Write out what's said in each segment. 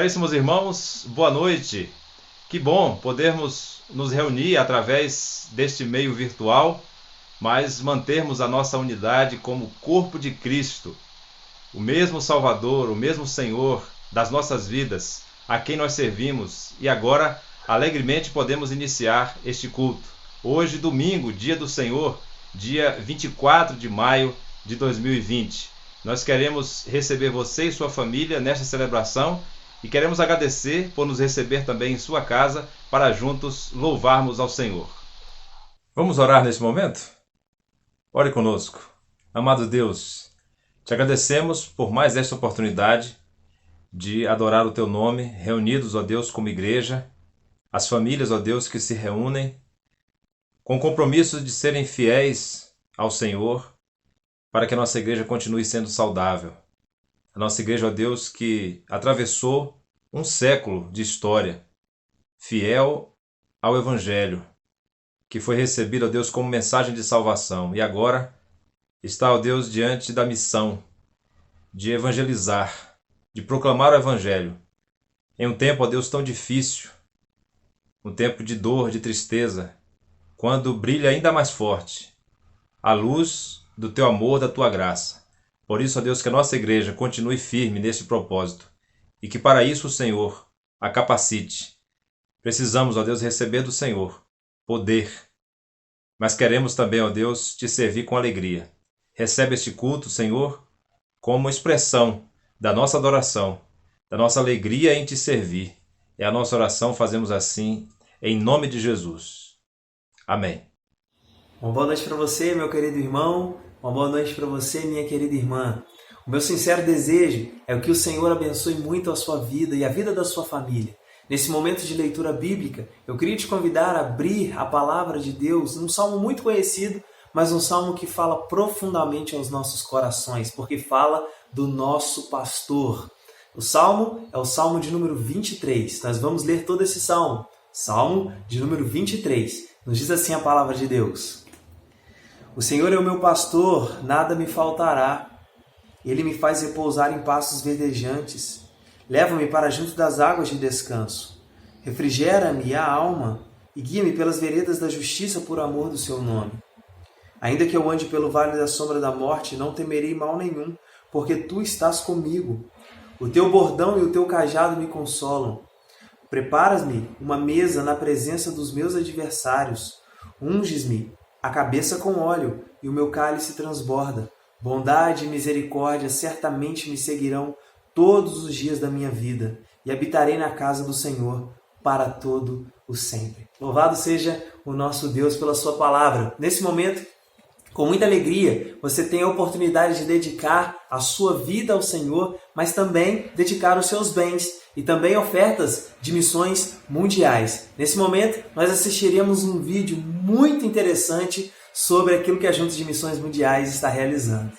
Caríssimos irmãos, boa noite. Que bom podermos nos reunir através deste meio virtual, mas mantermos a nossa unidade como corpo de Cristo, o mesmo Salvador, o mesmo Senhor das nossas vidas, a quem nós servimos, e agora alegremente podemos iniciar este culto. Hoje, domingo, dia do Senhor, dia 24 de maio de 2020. Nós queremos receber você e sua família nesta celebração e queremos agradecer por nos receber também em sua casa para juntos louvarmos ao Senhor. Vamos orar nesse momento? Ore conosco. Amado Deus, te agradecemos por mais esta oportunidade de adorar o teu nome, reunidos, ó Deus, como igreja, as famílias, ó Deus, que se reúnem com o compromisso de serem fiéis ao Senhor, para que a nossa igreja continue sendo saudável. A nossa igreja, ó Deus, que atravessou um século de história, fiel ao Evangelho, que foi recebido, ó Deus, como mensagem de salvação, e agora está, ó Deus, diante da missão de evangelizar, de proclamar o Evangelho, em um tempo, ó Deus, tão difícil, um tempo de dor, de tristeza, quando brilha ainda mais forte a luz do teu amor, da tua graça. Por isso, ó Deus, que a nossa igreja continue firme nesse propósito e que para isso o Senhor a capacite. Precisamos, ó Deus, receber do Senhor poder, mas queremos também, ó Deus, te servir com alegria. Recebe este culto, Senhor, como expressão da nossa adoração, da nossa alegria em te servir. É a nossa oração, fazemos assim, em nome de Jesus. Amém. Uma boa noite para você, meu querido irmão. Uma boa noite para você, minha querida irmã. O meu sincero desejo é que o Senhor abençoe muito a sua vida e a vida da sua família. Nesse momento de leitura bíblica, eu queria te convidar a abrir a palavra de Deus num salmo muito conhecido, mas um salmo que fala profundamente aos nossos corações, porque fala do nosso pastor. O salmo é o salmo de número 23. Nós vamos ler todo esse salmo. Salmo de número 23. Nos diz assim a palavra de Deus: O Senhor é o meu pastor, nada me faltará. Ele me faz repousar em pastos verdejantes. Leva-me para junto das águas de descanso. Refrigera-me a alma e guia-me pelas veredas da justiça por amor do seu nome. Ainda que eu ande pelo vale da sombra da morte, não temerei mal nenhum, porque tu estás comigo. O teu bordão e o teu cajado me consolam. Preparas-me uma mesa na presença dos meus adversários. Unges-me a cabeça com óleo, e o meu cálice transborda. Bondade e misericórdia certamente me seguirão todos os dias da minha vida, e habitarei na casa do Senhor para todo o sempre. Louvado seja o nosso Deus pela sua palavra. Nesse momento, com muita alegria, você tem a oportunidade de dedicar a sua vida ao Senhor, mas também dedicar os seus bens e também ofertas de missões mundiais. Nesse momento, nós assistiremos um vídeo muito interessante sobre aquilo que a Junta de Missões Mundiais está realizando.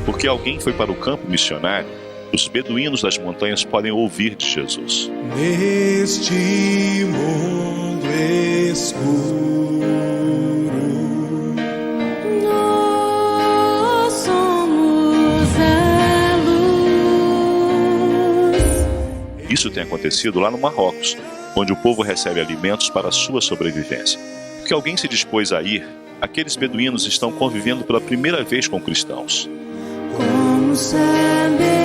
Porque alguém foi para o campo missionário, os beduínos das montanhas podem ouvir de Jesus. Neste mundo escuro, nós somos a luz. Isso tem acontecido lá no Marrocos, onde o povo recebe alimentos para a sua sobrevivência. Porque alguém se dispôs a ir, aqueles beduínos estão convivendo pela primeira vez com cristãos. Como saberá?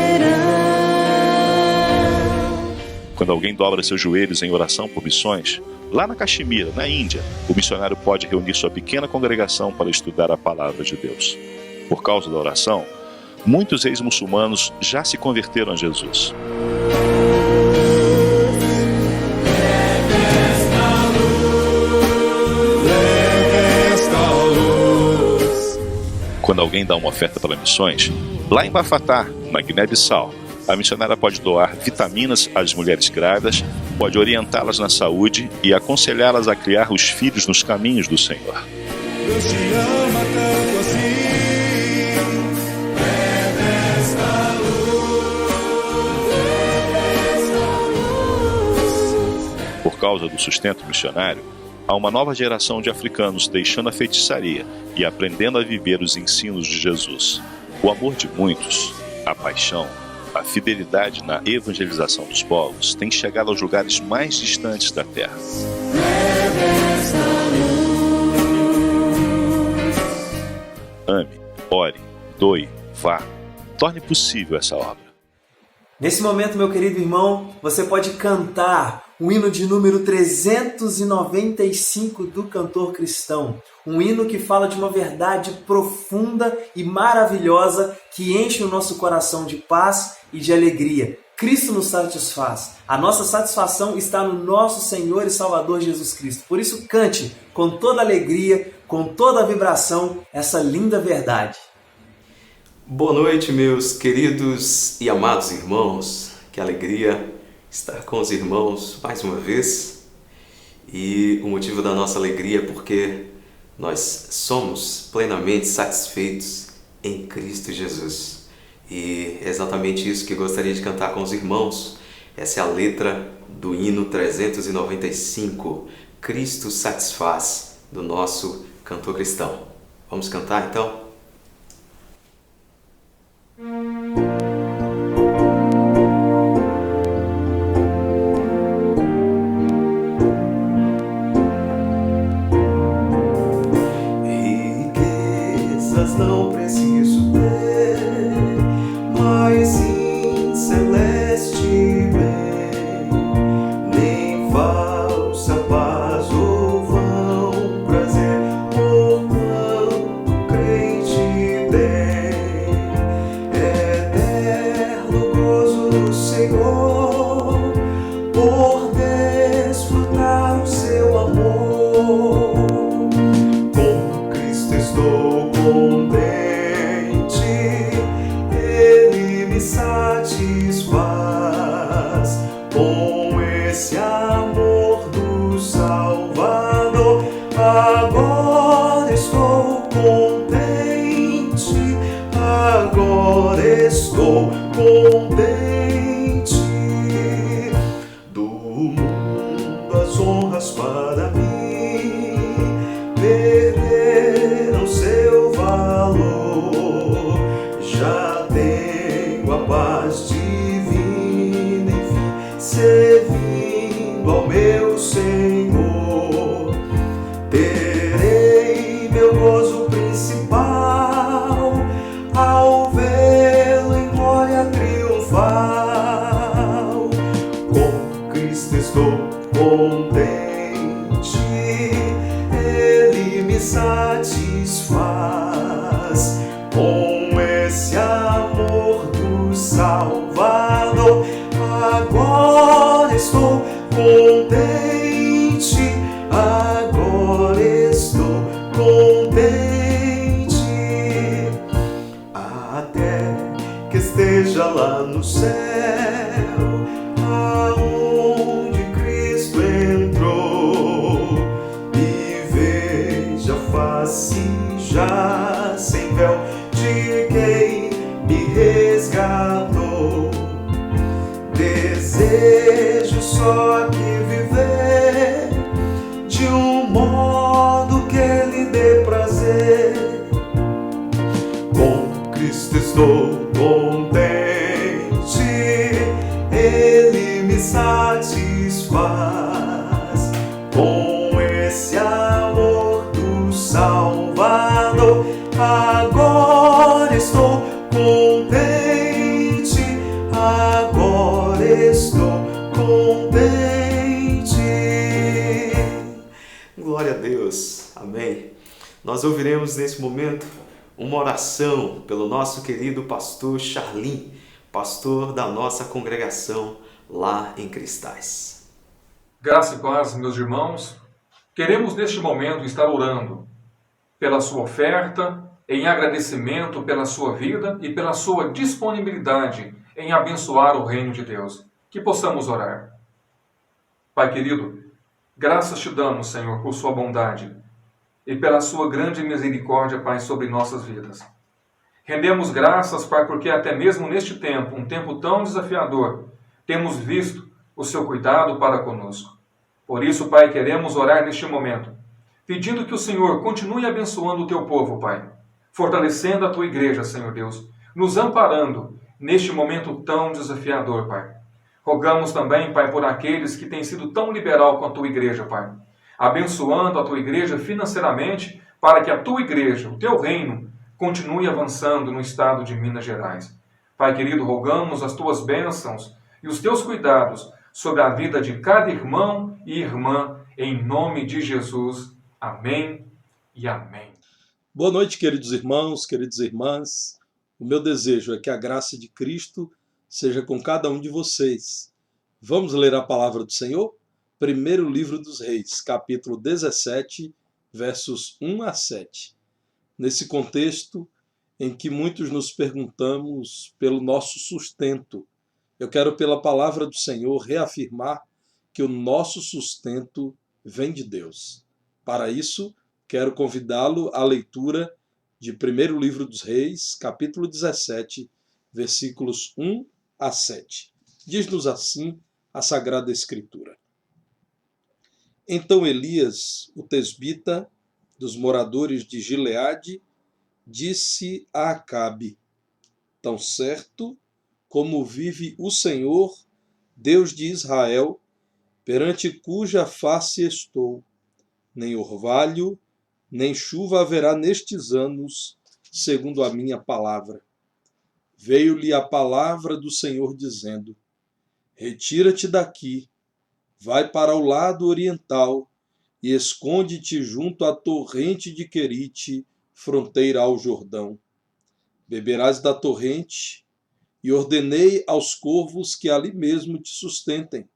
Quando alguém dobra seus joelhos em oração por missões, lá na Caxemira, na Índia, o missionário pode reunir sua pequena congregação para estudar a palavra de Deus. Por causa da oração, muitos ex-muçulmanos já se converteram a Jesus. Quando alguém dá uma oferta para missões, lá em Bafatá, na Guiné-Bissau, a missionária pode doar vitaminas às mulheres grávidas, pode orientá-las na saúde e aconselhá-las a criar os filhos nos caminhos do Senhor. Deus te ama tanto assim. causa do sustento missionário, há uma nova geração de africanos deixando a feitiçaria e aprendendo a viver os ensinos de Jesus. O amor de muitos, a paixão, a fidelidade na evangelização dos povos tem chegado aos lugares mais distantes da terra. Ame, ore, doe, vá. Torne possível essa obra. Nesse momento, meu querido irmão, você pode cantar o hino de número 395 do Cantor Cristão. Um hino que fala de uma verdade profunda e maravilhosa que enche o nosso coração de paz e de alegria. Cristo nos satisfaz. A nossa satisfação está no nosso Senhor e Salvador Jesus Cristo. Por isso, cante com toda alegria, com toda a vibração, essa linda verdade. Boa noite, meus queridos e amados irmãos. Que alegria estar com os irmãos mais uma vez. E o motivo da nossa alegria é porque nós somos plenamente satisfeitos em Cristo Jesus. E é exatamente isso que eu gostaria de cantar com os irmãos. Essa é a letra do hino 395, Cristo satisfaz, do nosso Cantor Cristão. Vamos cantar então? Riquezas não preciso ter, mas sim celeste bem, nem falsa paz ou vão prazer, porquanto crente bem, eterno gozo do Senhor, por desfrutar o seu amor. Com Cristo estou contente, Ele me satisfaz, com esse amor do Salvador. Agora estou contente, agora estou contente. Do mundo as honras para mim perderam seu valor. Já tenho a paz divina, enfim, servindo ao meu Senhor. Terei meu gozo principal ao vê-lo em glória triunfal. Com Cristo estou contente, Ele me satisfaz, com esse amor do Salvador. Agora estou contente, agora estou contente. Até que esteja lá no céu, aonde Cristo entrou, e veja a face já sem véu de quem me resgatou. Desejo só que viver de um modo que Ele dê prazer. Com Cristo estou contente, Ele me satisfaz, com esse amor do Salvador. Agora estou contente, agora estou contente. Glória a Deus, amém. Nós ouviremos nesse momento uma oração pelo nosso querido pastor Charlim, pastor da nossa congregação lá em Cristais. Graça e paz, meus irmãos. Queremos neste momento estar orando pela sua oferta, em agradecimento pela sua vida e pela sua disponibilidade em abençoar o reino de Deus. Que possamos orar. Pai querido, graças te damos, Senhor, por sua bondade e pela sua grande misericórdia, Pai, sobre nossas vidas. Rendemos graças, Pai, porque até mesmo neste tempo, um tempo tão desafiador, temos visto o seu cuidado para conosco. Por isso, Pai, queremos orar neste momento, pedindo que o Senhor continue abençoando o teu povo, Pai, fortalecendo a tua igreja, Senhor Deus, nos amparando neste momento tão desafiador, Pai. Rogamos também, Pai, por aqueles que têm sido tão liberal com a tua igreja, Pai, abençoando a tua igreja financeiramente, para que a tua igreja, o teu reino, continue avançando no estado de Minas Gerais. Pai querido, rogamos as tuas bênçãos e os teus cuidados sobre a vida de cada irmão e irmã, em nome de Jesus. Amém e amém. Boa noite, queridos irmãos, queridas irmãs. O meu desejo é que a graça de Cristo seja com cada um de vocês. Vamos ler a palavra do Senhor? Primeiro livro dos Reis, capítulo 17, versos 1 a 7. Nesse contexto em que muitos nos perguntamos pelo nosso sustento, eu quero, pela palavra do Senhor, reafirmar que o nosso sustento vem de Deus. Para isso, quero convidá-lo à leitura de primeiro livro dos Reis, capítulo 17, versículos 1 a 7. Diz-nos assim a Sagrada Escritura. Então Elias, o tesbita dos moradores de Gileade, disse a Acabe: tão certo como vive o Senhor, Deus de Israel, perante cuja face estou, nem orvalho, nem chuva haverá nestes anos, segundo a minha palavra. Veio-lhe a palavra do Senhor dizendo: retira-te daqui, vai para o lado oriental e esconde-te junto à torrente de Querite, fronteira ao Jordão. Beberás da torrente, e ordenei aos corvos que ali mesmo te sustentem.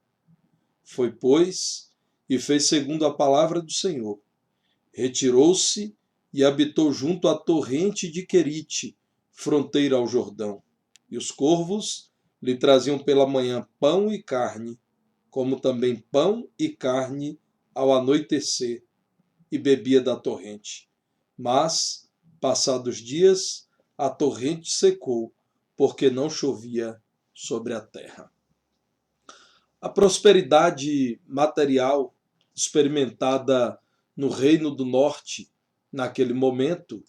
Foi, pois, e fez segundo a palavra do Senhor. Retirou-se e habitou junto à torrente de Querite, fronteira ao Jordão. E os corvos lhe traziam pela manhã pão e carne, como também pão e carne ao anoitecer, e bebia da torrente. Mas, passados dias, a torrente secou, porque não chovia sobre a terra. A prosperidade material experimentada no Reino do Norte, naquele momento,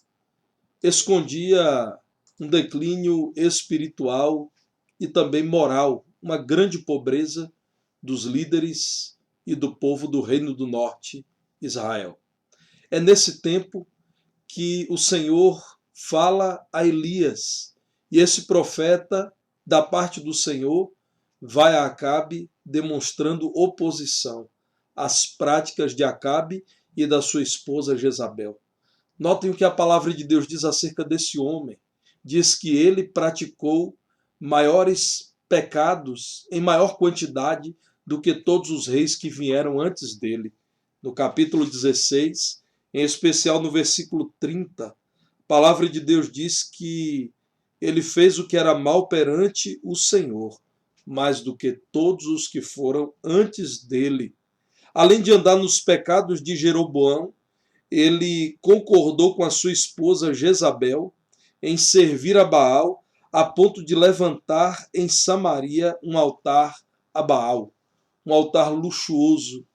escondia um declínio espiritual e também moral, uma grande pobreza dos líderes e do povo do Reino do Norte, Israel. É nesse tempo que o Senhor fala a Elias, e esse profeta, da parte do Senhor, vai a Acabe demonstrando oposição às práticas de Acabe e da sua esposa Jezabel. Notem o que a palavra de Deus diz acerca desse homem. Diz que ele praticou maiores pecados em maior quantidade do que todos os reis que vieram antes dele. No capítulo 16, em especial no versículo 30, a palavra de Deus diz que ele fez o que era mal perante o Senhor, mais do que todos os que foram antes dele. Além de andar nos pecados de Jeroboão, ele concordou com a sua esposa Jezabel em servir a Baal, a ponto de levantar em Samaria um altar a Baal, um altar luxuoso,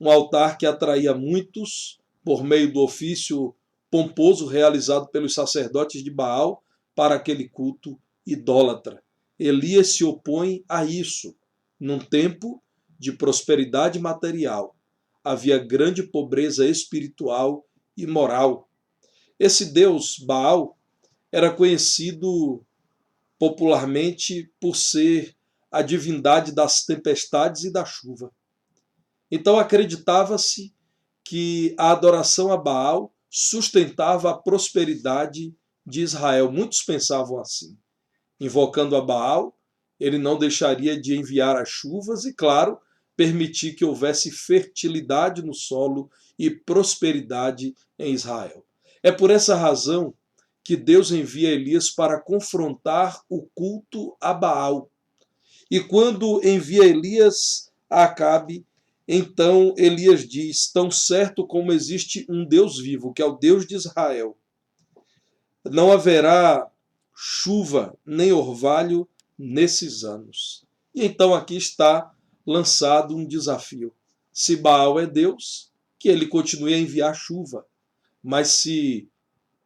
um altar que atraía muitos por meio do ofício pomposo realizado pelos sacerdotes de Baal para aquele culto idólatra. Elias se opõe a isso. Num tempo de prosperidade material, havia grande pobreza espiritual e moral. Esse deus Baal era conhecido popularmente por ser a divindade das tempestades e da chuva. Então acreditava-se que a adoração a Baal sustentava a prosperidade de Israel. Muitos pensavam assim. Invocando a Baal, ele não deixaria de enviar as chuvas e, claro, permitir que houvesse fertilidade no solo e prosperidade em Israel. É por essa razão que Deus envia Elias para confrontar o culto a Baal. E quando envia Elias a Acabe, então Elias diz: tão certo como existe um Deus vivo, que é o Deus de Israel, não haverá chuva nem orvalho nesses anos. E então aqui está lançado um desafio. Se Baal é Deus, que ele continue a enviar chuva. Mas se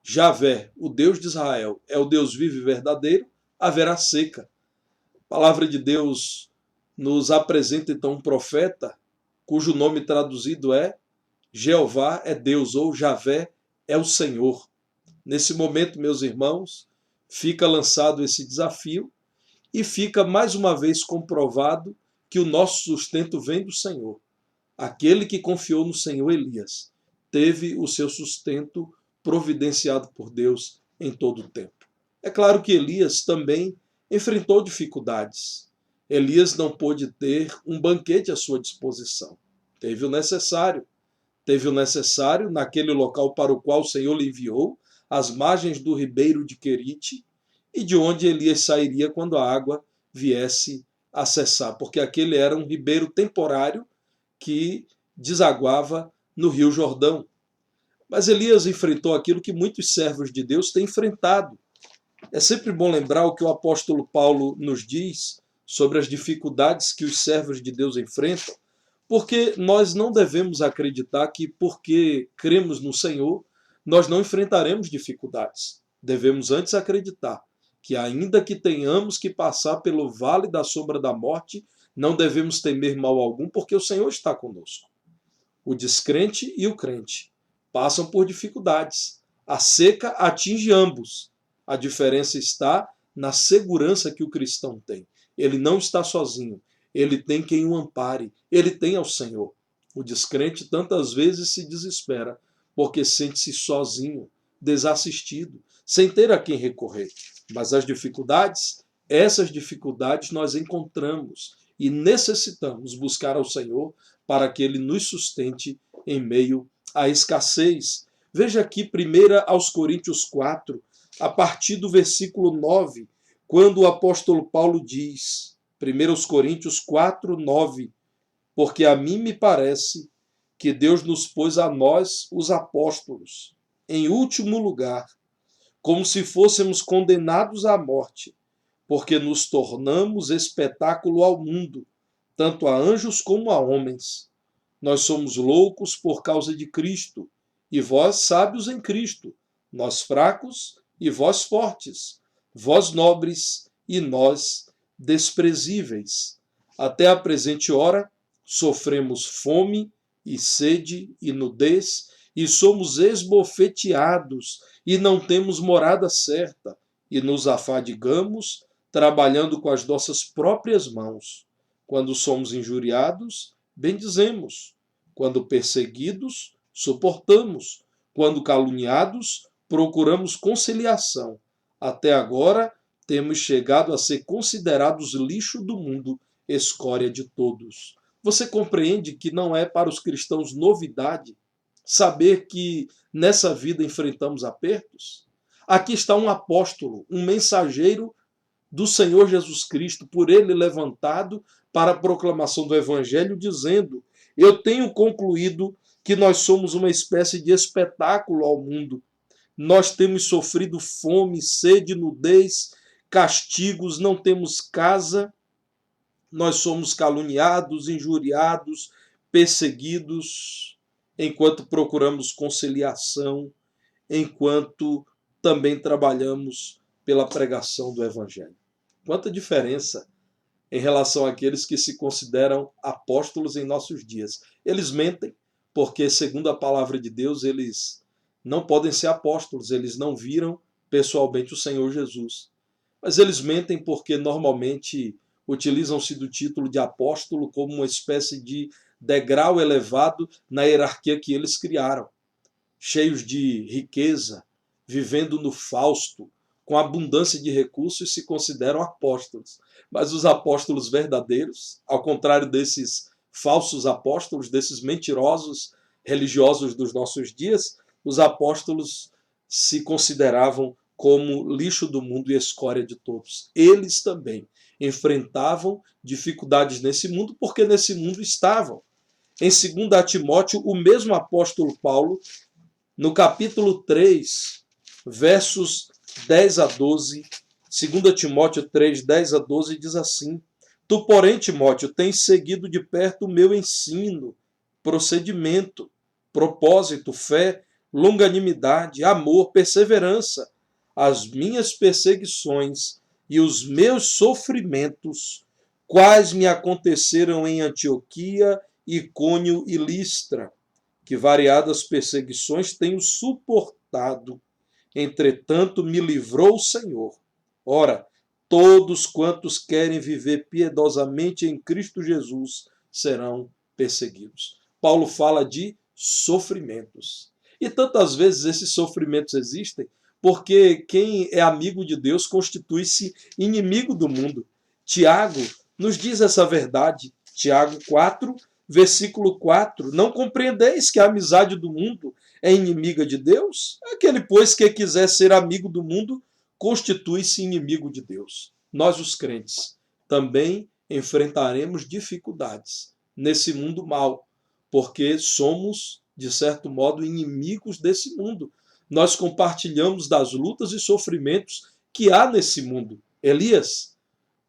Javé, o Deus de Israel, é o Deus vivo e verdadeiro, haverá seca. A palavra de Deus nos apresenta então um profeta cujo nome traduzido é Jeová é Deus, ou Javé é o Senhor. Nesse momento, meus irmãos, fica lançado esse desafio e fica mais uma vez comprovado que o nosso sustento vem do Senhor. Aquele que confiou no Senhor, Elias, teve o seu sustento providenciado por Deus em todo o tempo. É claro que Elias também enfrentou dificuldades. Elias não pôde ter um banquete à sua disposição. Teve o necessário naquele local para o qual o Senhor lhe enviou, às margens do ribeiro de Querite, e de onde Elias sairia quando a água viesse a cessar, porque aquele era um ribeiro temporário que desaguava no Rio Jordão. Mas Elias enfrentou aquilo que muitos servos de Deus têm enfrentado. É sempre bom lembrar o que o apóstolo Paulo nos diz sobre as dificuldades que os servos de Deus enfrentam, porque nós não devemos acreditar que porque cremos no Senhor, nós não enfrentaremos dificuldades. Devemos antes acreditar que ainda que tenhamos que passar pelo vale da sombra da morte, não devemos temer mal algum, porque o Senhor está conosco. O descrente e o crente passam por dificuldades. A seca atinge ambos. A diferença está na segurança que o cristão tem. Ele não está sozinho. Ele tem quem o ampare. Ele tem ao Senhor. O descrente tantas vezes se desespera, porque sente-se sozinho, desassistido, sem ter a quem recorrer. Mas as dificuldades, essas dificuldades nós encontramos e necessitamos buscar ao Senhor para que Ele nos sustente em meio à escassez. Veja aqui 1 aos Coríntios 4, a partir do versículo 9, quando o apóstolo Paulo diz, 1 aos Coríntios 4, 9, porque a mim me parece que Deus nos pôs a nós, os apóstolos, em último lugar, como se fôssemos condenados à morte, porque nos tornamos espetáculo ao mundo, tanto a anjos como a homens. Nós somos loucos por causa de Cristo, e vós sábios em Cristo, nós fracos e vós fortes, vós nobres e nós desprezíveis. Até a presente hora sofremos fome e sede e nudez, e somos esbofeteados, e não temos morada certa, e nos afadigamos, trabalhando com as nossas próprias mãos. Quando somos injuriados, bendizemos. Quando perseguidos, suportamos. Quando caluniados, procuramos conciliação. Até agora, temos chegado a ser considerados lixo do mundo, escória de todos. Você compreende que não é para os cristãos novidade saber que nessa vida enfrentamos apertos? Aqui está um apóstolo, um mensageiro do Senhor Jesus Cristo, por ele levantado para a proclamação do Evangelho, dizendo: eu tenho concluído que nós somos uma espécie de espetáculo ao mundo. Nós temos sofrido fome, sede, nudez, castigos, não temos casa, nós somos caluniados, injuriados, perseguidos, enquanto procuramos conciliação, enquanto também trabalhamos pela pregação do Evangelho. Quanta diferença em relação àqueles que se consideram apóstolos em nossos dias. Eles mentem, porque, segundo a palavra de Deus, eles não podem ser apóstolos, eles não viram pessoalmente o Senhor Jesus. Mas eles mentem porque normalmente utilizam-se do título de apóstolo como uma espécie de degrau elevado na hierarquia que eles criaram. Cheios de riqueza, vivendo no fausto, com abundância de recursos, se consideram apóstolos. Mas os apóstolos verdadeiros, ao contrário desses falsos apóstolos, desses mentirosos religiosos dos nossos dias, os apóstolos se consideravam como lixo do mundo e escória de todos. Eles também enfrentavam dificuldades nesse mundo, porque nesse mundo estavam. Em 2 Timóteo, o mesmo apóstolo Paulo, no capítulo 3, versos 10 a 12, 2 Timóteo 3, 10 a 12, diz assim: Tu, porém, Timóteo, tens seguido de perto o meu ensino, procedimento, propósito, fé, longanimidade, amor, perseverança. As minhas perseguições e os meus sofrimentos, quais me aconteceram em Antioquia, Icônio e Listra, que variadas perseguições tenho suportado. Entretanto, me livrou o Senhor. Ora, todos quantos querem viver piedosamente em Cristo Jesus serão perseguidos. Paulo fala de sofrimentos. E tantas vezes esses sofrimentos existem porque quem é amigo de Deus constitui-se inimigo do mundo. Tiago nos diz essa verdade. Tiago 4, versículo 4. Não compreendeis que a amizade do mundo é inimiga de Deus? Aquele, pois, que quiser ser amigo do mundo, constitui-se inimigo de Deus. Nós, os crentes, também enfrentaremos dificuldades nesse mundo mau, porque somos, de certo modo, inimigos desse mundo. Nós compartilhamos das lutas e sofrimentos que há nesse mundo. Elias,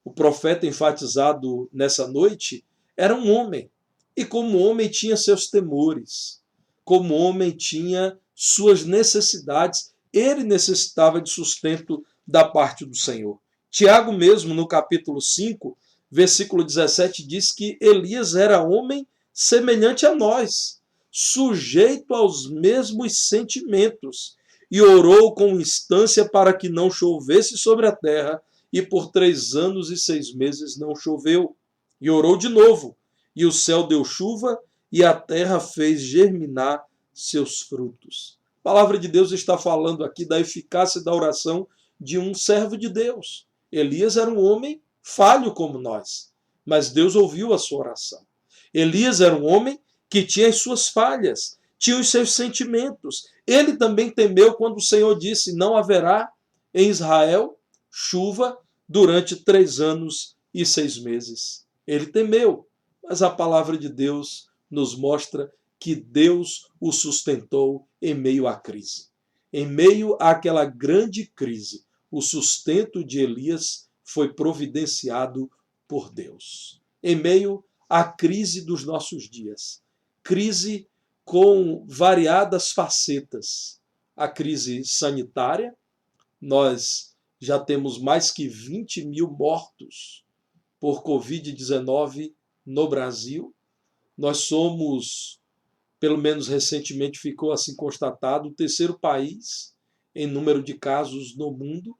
o profeta enfatizado nessa noite, era um homem. E como homem tinha seus temores. Como homem tinha suas necessidades. Ele necessitava de sustento da parte do Senhor. Tiago mesmo, no capítulo 5, versículo 17, diz que Elias era homem semelhante a nós, sujeito aos mesmos sentimentos, e orou com instância para que não chovesse sobre a terra, e por 3 anos e 6 meses não choveu. E orou de novo, e o céu deu chuva, e a terra fez germinar seus frutos. A palavra de Deus está falando aqui da eficácia da oração de um servo de Deus. Elias era um homem falho como nós, mas Deus ouviu a sua oração. Elias era um homem que tinha as suas falhas, tinha os seus sentimentos. Ele também temeu quando o Senhor disse: não haverá em Israel chuva durante 3 anos e 6 meses. Ele temeu, mas a palavra de Deus nos mostra que Deus o sustentou em meio à crise. Em meio àquela grande crise, o sustento de Elias foi providenciado por Deus. Em meio à crise dos nossos dias, crise com variadas facetas. A crise sanitária, nós já temos mais que 20 mil mortos por Covid-19 no Brasil. Nós somos, pelo menos recentemente ficou assim constatado, o 3º país em número de casos no mundo.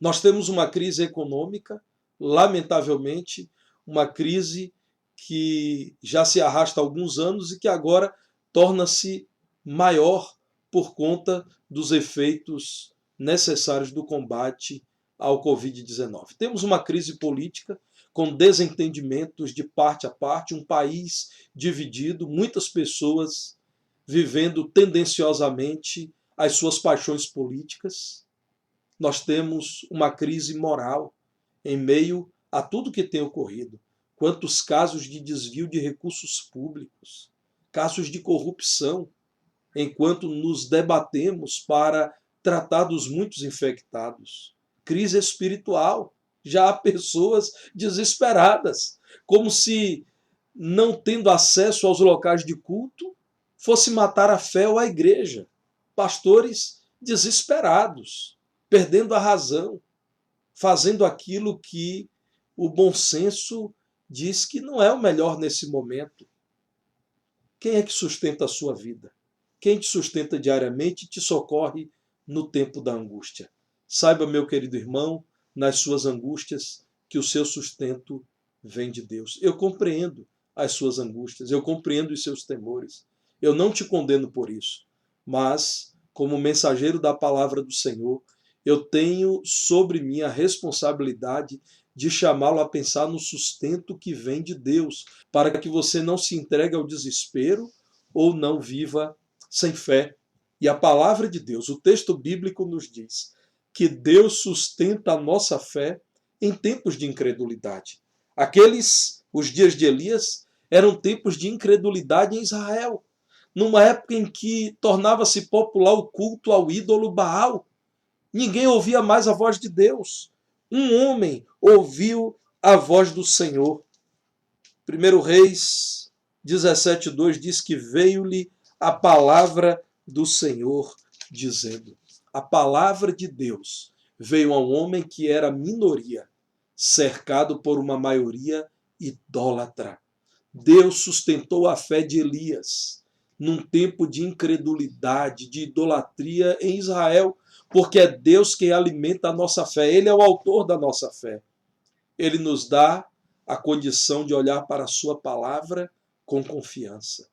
Nós temos uma crise econômica, lamentavelmente, uma crise que já se arrasta há alguns anos e que agora torna-se maior por conta dos efeitos necessários do combate ao Covid-19. Temos uma crise política com desentendimentos de parte a parte, um país dividido, muitas pessoas vivendo tendenciosamente as suas paixões políticas. Nós temos uma crise moral em meio a tudo que tem ocorrido. Quantos casos de desvio de recursos públicos, casos de corrupção, enquanto nos debatemos para tratar dos muitos infectados. Crise espiritual. Já há pessoas desesperadas, como se, não tendo acesso aos locais de culto, fosse matar a fé ou a igreja. Pastores desesperados, perdendo a razão, fazendo aquilo que o bom senso diz que não é o melhor nesse momento. Quem é que sustenta a sua vida? Quem te sustenta diariamente e te socorre no tempo da angústia? Saiba, meu querido irmão, nas suas angústias, que o seu sustento vem de Deus. Eu compreendo as suas angústias, eu compreendo os seus temores. Eu não te condeno por isso, mas, como mensageiro da palavra do Senhor, eu tenho sobre mim a responsabilidade de chamá-lo a pensar no sustento que vem de Deus, para que você não se entregue ao desespero ou não viva sem fé. E a palavra de Deus, o texto bíblico nos diz que Deus sustenta a nossa fé em tempos de incredulidade. Os dias de Elias, eram tempos de incredulidade em Israel, numa época em que tornava-se popular o culto ao ídolo Baal. Ninguém ouvia mais a voz de Deus. Um homem ouviu a voz do Senhor. 1 Reis 17:2 diz que veio-lhe a palavra do Senhor, dizendo. A palavra de Deus veio a um homem que era minoria, cercado por uma maioria idólatra. Deus sustentou a fé de Elias num tempo de incredulidade, de idolatria em Israel, porque é Deus quem alimenta a nossa fé. Ele é o autor da nossa fé. Ele nos dá a condição de olhar para a sua palavra com confiança,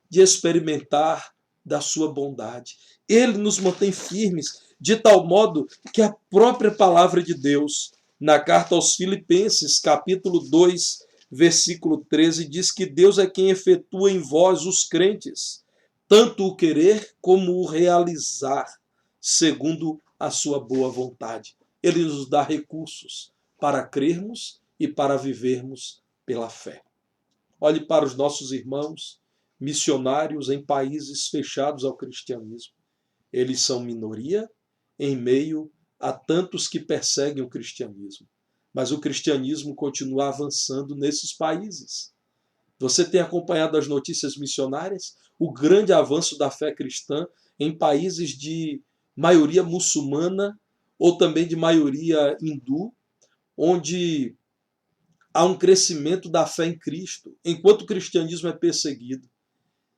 de experimentar da sua bondade. Ele nos mantém firmes, de tal modo que a própria palavra de Deus, na carta aos Filipenses, capítulo 2, versículo 13, diz que Deus é quem efetua em vós, os crentes, tanto o querer como o realizar, segundo a sua boa vontade. Ele nos dá recursos para crermos e para vivermos pela fé. Olhe para os nossos irmãos missionários em países fechados ao cristianismo. Eles são minoria em meio a tantos que perseguem o cristianismo. Mas o cristianismo continua avançando nesses países. Você tem acompanhado as notícias missionárias? O grande avanço da fé cristã em países de maioria muçulmana ou também de maioria hindu, onde há um crescimento da fé em Cristo. Enquanto o cristianismo é perseguido,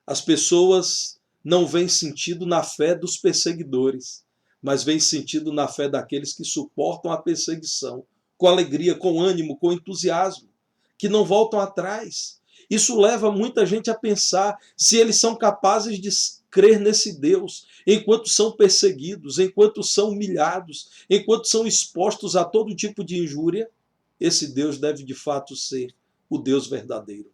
as pessoas não veem sentido na fé dos perseguidores, mas veem sentido na fé daqueles que suportam a perseguição, com alegria, com ânimo, com entusiasmo, que não voltam atrás. Isso leva muita gente a pensar se eles são capazes de crer nesse Deus, enquanto são perseguidos, enquanto são humilhados, enquanto são expostos a todo tipo de injúria. Esse Deus deve de fato ser o Deus verdadeiro.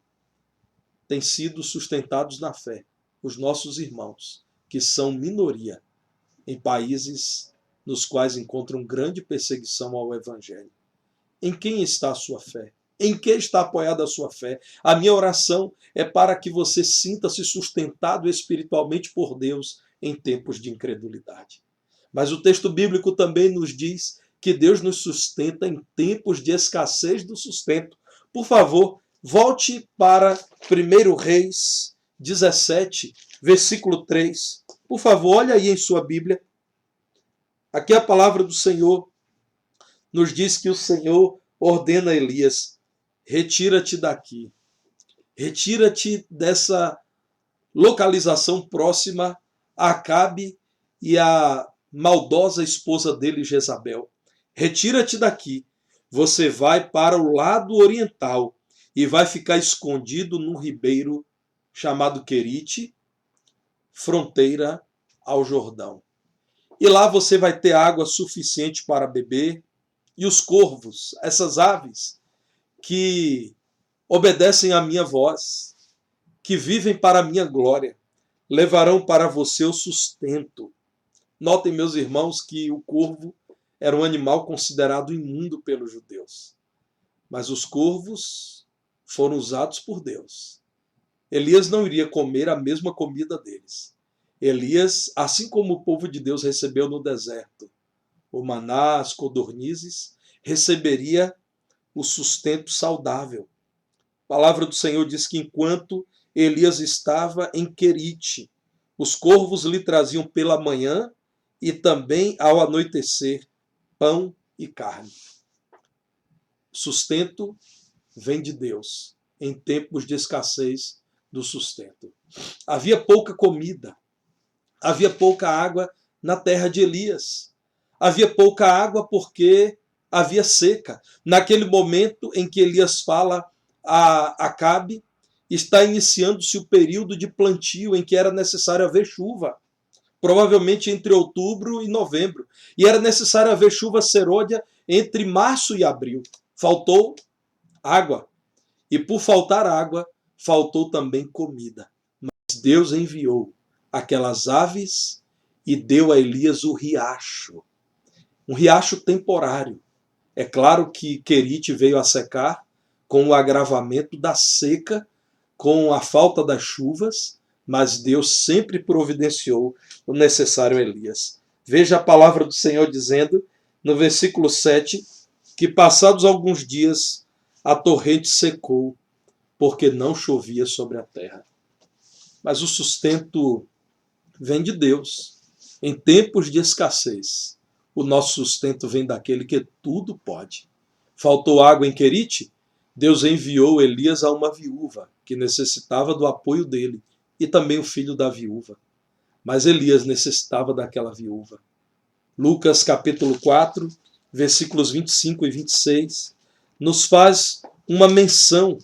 Têm sido sustentados na fé os nossos irmãos, que são minoria em países nos quais encontram grande perseguição ao Evangelho. Em quem está a sua fé? Em que está apoiada a sua fé? A minha oração é para que você sinta-se sustentado espiritualmente por Deus em tempos de incredulidade. Mas o texto bíblico também nos diz que Deus nos sustenta em tempos de escassez do sustento. Por favor, volte para 1 Reis 17, versículo 3. Por favor, olha aí em sua Bíblia. Aqui a palavra do Senhor nos diz que o Senhor ordena a Elias: retira-te daqui. Retira-te dessa localização próxima a Acabe e a maldosa esposa dele, Jezabel. Retira-te daqui. Você vai para o lado oriental e vai ficar escondido num ribeiro chamado Querite, fronteira ao Jordão. E lá você vai ter água suficiente para beber. E os corvos, essas aves que obedecem à minha voz, que vivem para a minha glória, levarão para você o sustento. Notem, meus irmãos, que o corvo era um animal considerado imundo pelos judeus. Mas os corvos foram usados por Deus. Elias não iria comer a mesma comida deles. Elias, assim como o povo de Deus recebeu no deserto o maná, as codornizes, receberia o sustento saudável. A palavra do Senhor diz que enquanto Elias estava em Querite, os corvos lhe traziam pela manhã e também ao anoitecer pão e carne. Sustento vem de Deus em tempos de escassez do sustento. Havia pouca comida, havia pouca água na terra de Elias. Havia pouca água porque havia seca. Naquele momento em que Elias fala a Acabe, está iniciando-se o período de plantio em que era necessário haver chuva. Provavelmente entre outubro e novembro. E era necessário haver chuva serôdia entre março e abril. Faltou água. E por faltar água, faltou também comida. Mas Deus enviou aquelas aves e deu a Elias o riacho. Um riacho temporário. É claro que Querite veio a secar com o agravamento da seca, com a falta das chuvas, mas Deus sempre providenciou o necessário a Elias. Veja a palavra do Senhor dizendo, no versículo 7, que passados alguns dias a torrente secou, porque não chovia sobre a terra. Mas o sustento vem de Deus. Em tempos de escassez, o nosso sustento vem daquele que tudo pode. Faltou água em Querite? Deus enviou Elias a uma viúva que necessitava do apoio dele e também o filho da viúva. Mas Elias necessitava daquela viúva. Lucas capítulo 4, versículos 25 e 26, nos faz uma menção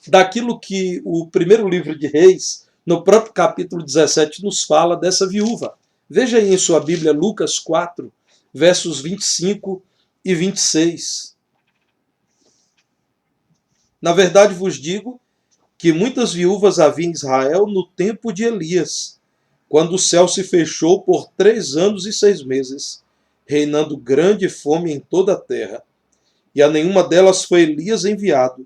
daquilo que o primeiro livro de Reis, no próprio capítulo 17, nos fala dessa viúva. Veja aí em sua Bíblia, Lucas 4, versos 25 e 26. Na verdade vos digo que muitas viúvas havia em Israel no tempo de Elias, quando o céu se fechou por 3 anos e 6 meses, reinando grande fome em toda a terra. E a nenhuma delas foi Elias enviado,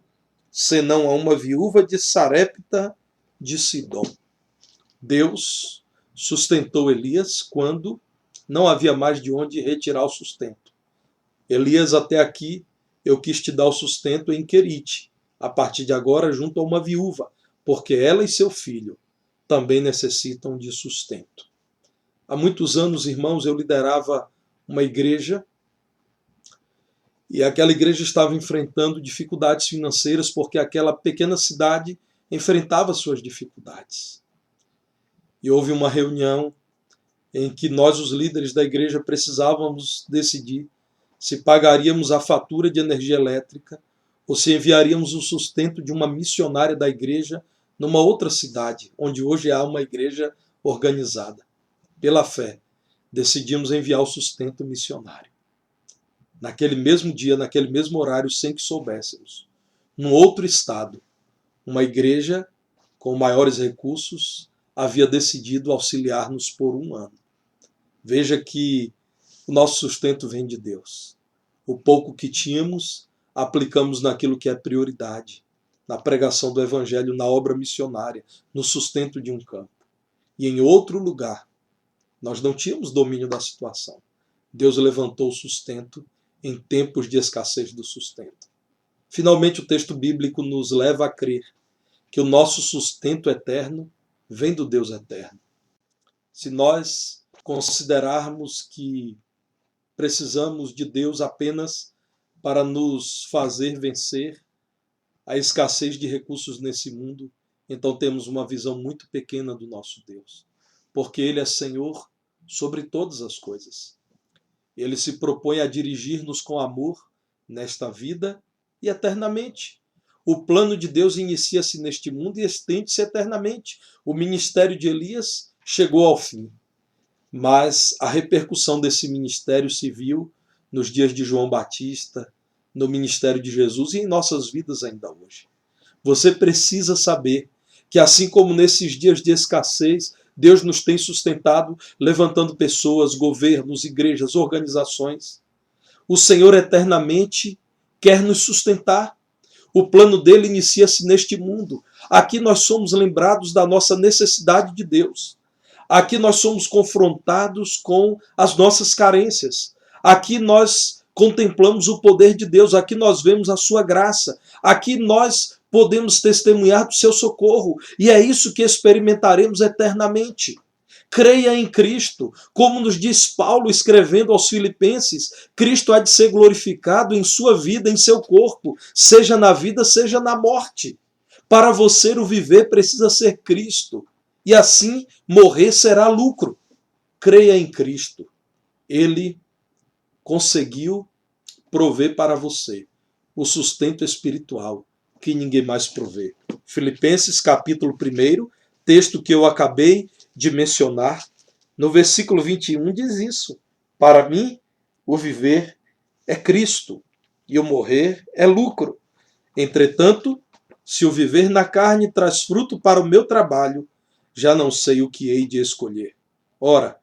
senão a uma viúva de Sarepta de Sidom. Deus sustentou Elias quando não havia mais de onde retirar o sustento. Elias, até aqui, eu quis te dar o sustento em Querite, a partir de agora junto a uma viúva, porque ela e seu filho também necessitam de sustento. Há muitos anos, irmãos, eu liderava uma igreja e aquela igreja estava enfrentando dificuldades financeiras porque aquela pequena cidade enfrentava suas dificuldades. E houve uma reunião em que nós, os líderes da igreja, precisávamos decidir se pagaríamos a fatura de energia elétrica ou se enviaríamos o sustento de uma missionária da igreja numa outra cidade, onde hoje há uma igreja organizada. Pela fé, decidimos enviar o sustento missionário. Naquele mesmo dia, naquele mesmo horário, sem que soubéssemos, num outro estado, uma igreja com maiores recursos havia decidido auxiliar-nos por 1 ano. Veja que o nosso sustento vem de Deus. O pouco que tínhamos, aplicamos naquilo que é prioridade, na pregação do Evangelho, na obra missionária, no sustento de um campo. E em outro lugar, nós não tínhamos domínio da situação. Deus levantou o sustento em tempos de escassez do sustento. Finalmente, o texto bíblico nos leva a crer que o nosso sustento eterno vem do Deus eterno. Se nós considerarmos que precisamos de Deus apenas para nos fazer vencer a escassez de recursos nesse mundo, então temos uma visão muito pequena do nosso Deus, porque Ele é Senhor sobre todas as coisas. Ele se propõe a dirigir-nos com amor nesta vida e eternamente. O plano de Deus inicia-se neste mundo e estende-se eternamente. O ministério de Elias chegou ao fim, mas a repercussão desse ministério se viu nos dias de João Batista, no ministério de Jesus e em nossas vidas ainda hoje. Você precisa saber que assim como nesses dias de escassez, Deus nos tem sustentado, levantando pessoas, governos, igrejas, organizações. O Senhor eternamente quer nos sustentar. O plano dele inicia-se neste mundo. Aqui nós somos lembrados da nossa necessidade de Deus. Aqui nós somos confrontados com as nossas carências. Aqui nós contemplamos o poder de Deus. Aqui nós vemos a sua graça. Aqui nós podemos testemunhar do seu socorro. E é isso que experimentaremos eternamente. Creia em Cristo. Como nos diz Paulo escrevendo aos Filipenses, Cristo há de ser glorificado em sua vida, em seu corpo, seja na vida, seja na morte. Para você o viver precisa ser Cristo. E assim morrer será lucro. Creia em Cristo. Ele conseguiu prover para você o sustento espiritual que ninguém mais provê. Filipenses capítulo 1, texto que eu acabei de mencionar, no versículo 21 diz isso: para mim o viver é Cristo e o morrer é lucro. Entretanto, se o viver na carne traz fruto para o meu trabalho, já não sei o que hei de escolher. Ora,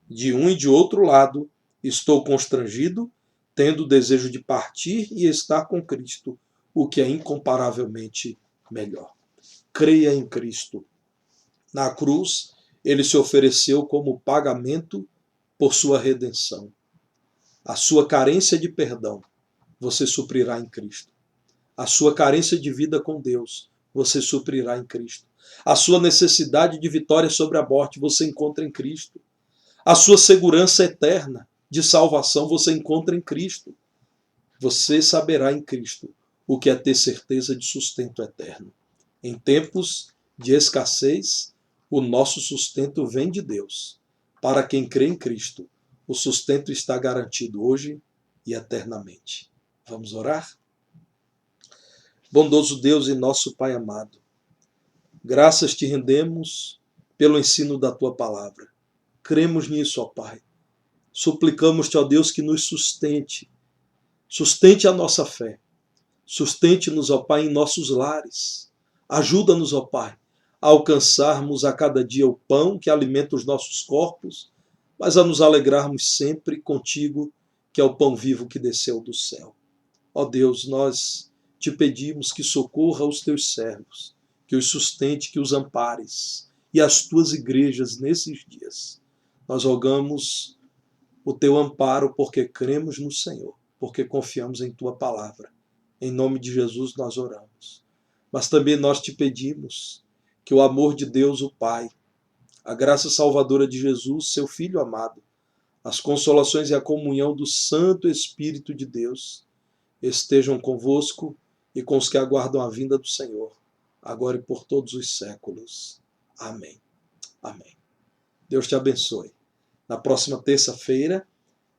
de um e de outro lado estou constrangido, tendo o desejo de partir e estar com Cristo, o que é incomparavelmente melhor. Creia em Cristo. Na cruz, ele se ofereceu como pagamento por sua redenção. A sua carência de perdão, você suprirá em Cristo. A sua carência de vida com Deus, você suprirá em Cristo. A sua necessidade de vitória sobre a morte você encontra em Cristo. A sua segurança eterna de salvação você encontra em Cristo. Você saberá em Cristo o que é ter certeza de sustento eterno. Em tempos de escassez, o nosso sustento vem de Deus. Para quem crê em Cristo, o sustento está garantido hoje e eternamente. Vamos orar? Bondoso Deus e nosso Pai amado, graças te rendemos pelo ensino da tua palavra. Cremos nisso, ó Pai. Suplicamos-te, ó Deus, que nos sustente. Sustente a nossa fé. Sustente-nos, ó Pai, em nossos lares. Ajuda-nos, ó Pai, a alcançarmos a cada dia o pão que alimenta os nossos corpos, mas a nos alegrarmos sempre contigo, que é o pão vivo que desceu do céu. Ó Deus, nós te pedimos que socorra os teus servos, que os sustente, que os ampares, e as tuas igrejas nesses dias. Nós rogamos o teu amparo porque cremos no Senhor, porque confiamos em tua palavra. Em nome de Jesus nós oramos. Mas também nós te pedimos que o amor de Deus, o Pai, a graça salvadora de Jesus, seu Filho amado, as consolações e a comunhão do Santo Espírito de Deus estejam convosco e com os que aguardam a vinda do Senhor, agora e por todos os séculos. Amém. Amém. Deus te abençoe. Na próxima terça-feira,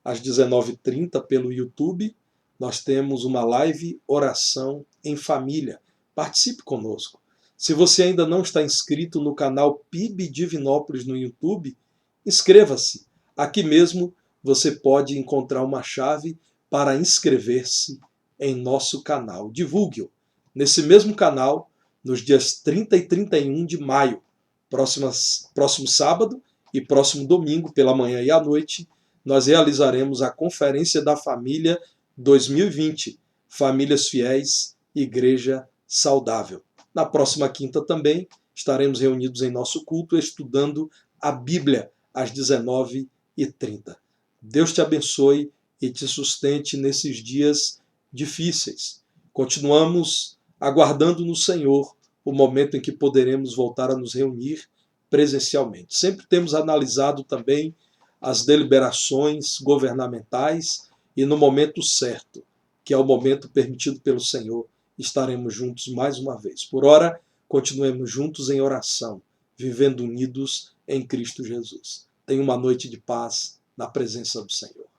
às 19h30, pelo YouTube, nós temos uma live Oração em Família. Participe conosco. Se você ainda não está inscrito no canal PIB Divinópolis no YouTube, inscreva-se. Aqui mesmo você pode encontrar uma chave para inscrever-se em nosso canal. Divulgue-o. Nesse mesmo canal, nos dias 30 e 31 de maio, próximo sábado e próximo domingo, pela manhã e à noite, nós realizaremos a Conferência da Família 2020, Famílias Fiéis, Igreja Saudável. Na próxima quinta também estaremos reunidos em nosso culto estudando a Bíblia às 19h30. Deus te abençoe e te sustente nesses dias difíceis. Continuamos aguardando no Senhor o momento em que poderemos voltar a nos reunir presencialmente. Sempre temos analisado também as deliberações governamentais e no momento certo, que é o momento permitido pelo Senhor, estaremos juntos mais uma vez. Por ora, continuemos juntos em oração, vivendo unidos em Cristo Jesus. Tenha uma noite de paz na presença do Senhor.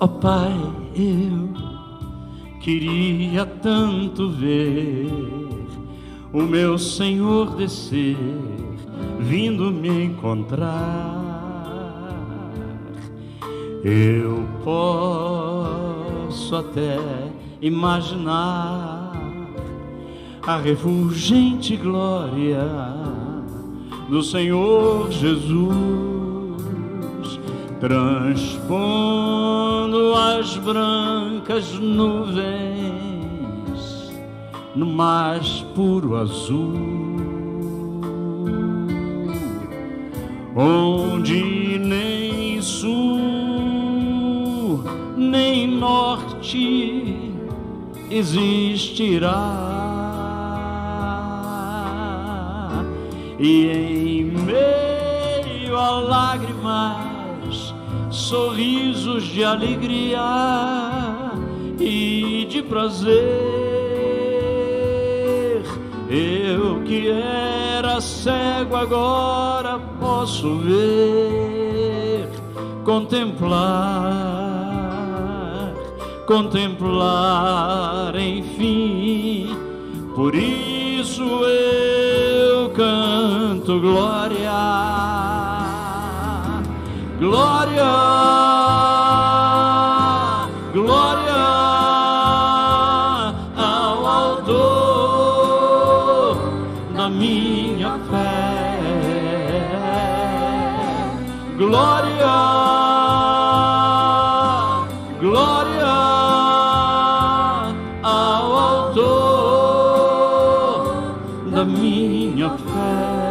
Ó Pai, eu queria tanto ver o meu Senhor descer, vindo me encontrar. Eu posso até imaginar a refulgente glória do Senhor Jesus, transpondo as brancas nuvens no mais puro azul, onde nem sul nem norte existirá, e em meio a lágrimas, sorrisos de alegria e de prazer. Eu que era cego agora posso ver, contemplar, enfim. Por isso eu canto glória, glória, glória ao Autor da minha minha fé.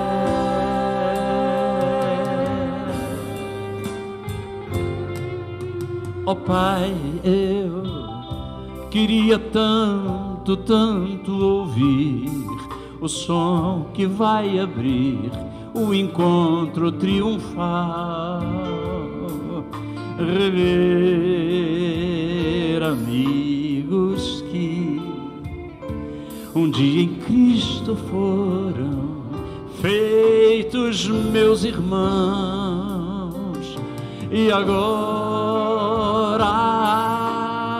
Ó Pai, eu queria tanto, tanto ouvir o som que vai abrir o encontro triunfal, rever amigos que um dia em Cristo foram feitos meus irmãos, e agora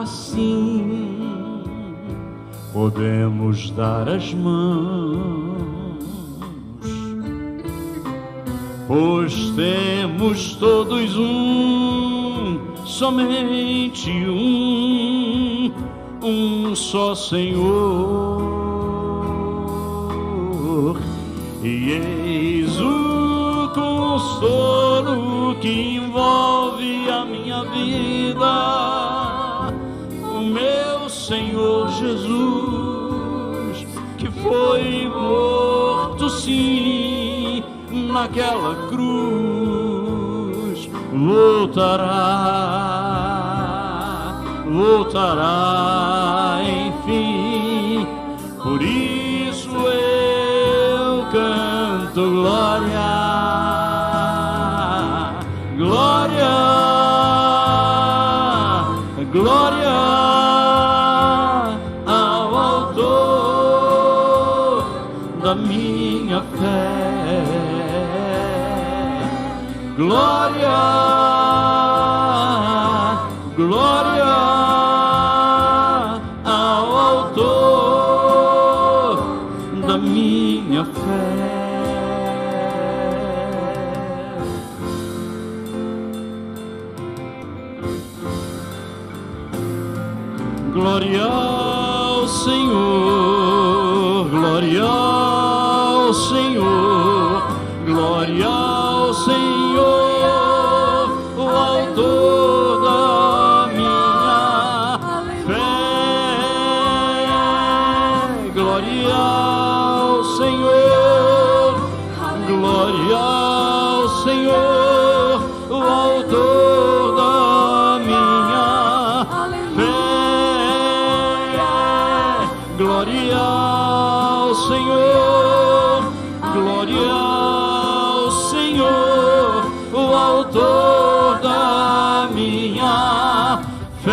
sim podemos dar as mãos, pois temos todos somente um só Senhor, e eis o consolo que envolve a minha vida, o meu Senhor Jesus, que foi morto sim naquela cruz, voltará enfim. Por isso eu canto glória, glória, glória ao autor da minha fé. Glória, glória ao autor da minha fé. Glória ao Senhor, glória ao Senhor, glória ao Senhor, o autor da minha fé. Glória ao Senhor, glória ao Senhor, o autor da minha fé. Glória ao Senhor, glória ao Senhor, o autor da minha fé.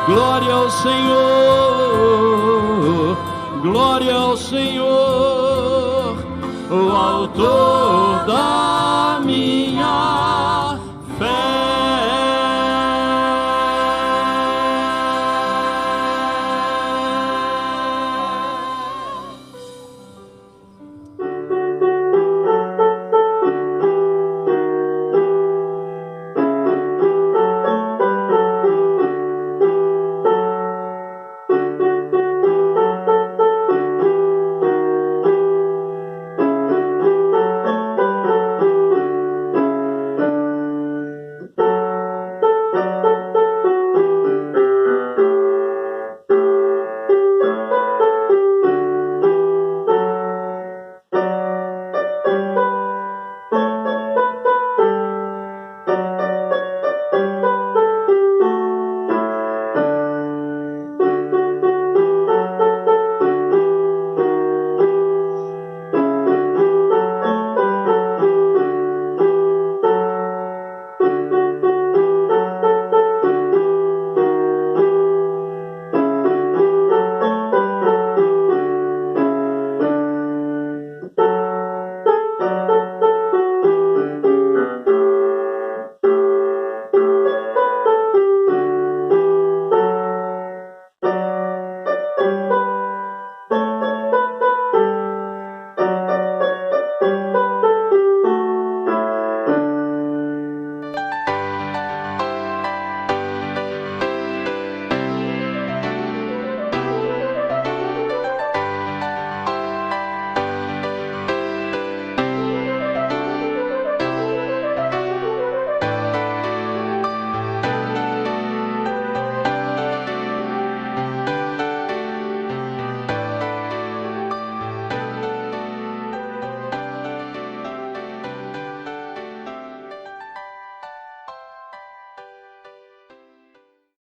Glória ao Senhor, glória ao Senhor, o autor da